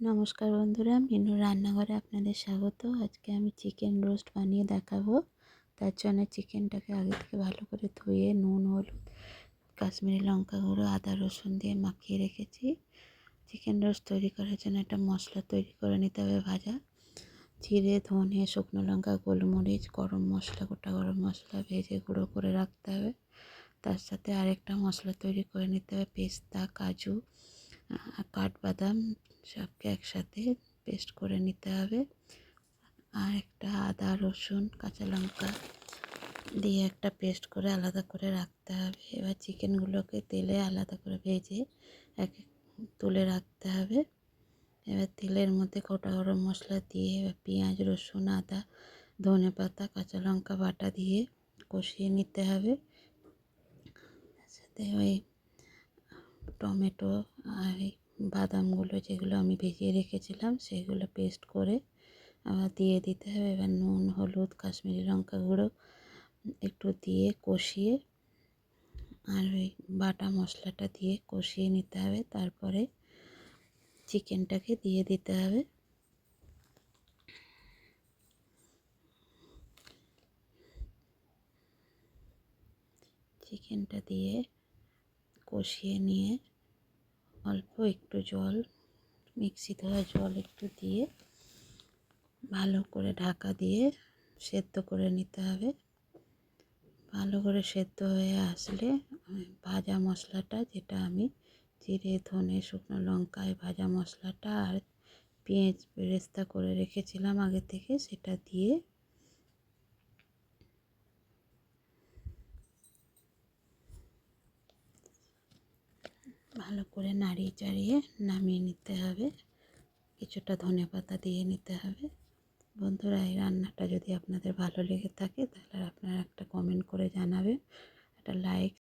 নমস্কার বন্ধুরা, মিনুর রান্নাঘরে আপনাদের স্বাগত। আজকে আমি চিকেন রোস্ট বানিয়ে দেখাবো। তার জন্য চিকেনটাকে আগে থেকে ভালো করে ধুয়ে নুন, হলুদ, কাশ্মীরি লঙ্কা গুঁড়ো, আদা রসুন দিয়ে মাখিয়ে রেখেছি। চিকেন রোস্ট তৈরি করার জন্য একটা মশলা তৈরি করে নিতে হবে ভাজা। জিরে, ধনে, শুকনো লঙ্কা, গোলমরিচ, গরম মশলা, গোটা গরম মশলা ভেজে গুঁড়ো করে রাখতে হবে। তার সাথে আরেকটা মশলা তৈরি করে নিতে হবে, পেস্তা, কাজু, কাঠবাদাম সবকে একসাথে পেস্ট করে নিতে হবে। আর একটা আদা রসুন কাঁচা লঙ্কা দিয়ে একটা পেস্ট করে আলাদা করে রাখতে হবে। এবার চিকেনগুলোকে তেলে আলাদা করে ভেজে তুলে রাখতে হবে। এবার তেলের মধ্যে গোটা গরম মশলা দিয়ে এবার পেঁয়াজ, রসুন, আদা, ধনে পাতা, কাঁচা লঙ্কা বাটা দিয়ে কষিয়ে নিতে হবে। তার সাথে ওই টমেটো আর বাদামগুলো যেগুলো আমি ভিজিয়ে রেখেছিলাম সেগুলো পেস্ট করে আবার দিয়ে দিতে হবে। এবার নুন, হলুদ, কাশ্মীরি লঙ্কা গুঁড়ো একটু দিয়ে কষিয়ে আর ওই বাটা মশলাটা দিয়ে কষিয়ে নিতে হবে। তারপরে চিকেনটাকে দিয়ে দিতে হবে। চিকেনটা দিয়ে কষিয়ে নিয়ে অল্প একটু জল, মিক্সি ধোয়া জল একটু দিয়ে ভালো করে ঢাকা দিয়ে সেদ্ধ করে নিতে হবে। ভালো করে সেদ্ধ হয়ে আসলে ভাজা মশলাটা, যেটা আমি জিরে, ধনে, শুকনো লঙ্কায় ভাজা মশলাটা আর পেঁয়াজ বেরেস্তা করে রেখেছিলাম আগে থেকে, সেটা দিয়ে ভালো করে নাড়িয়ে চাড়িয়ে নামিয়ে নিতে হবে। কিছুটা ধনেপাতা দিয়ে নিতে হবে। বন্ধুরা, এই রান্নাটা যদি আপনাদের ভালো লেগে থাকে তাহলে আপনারা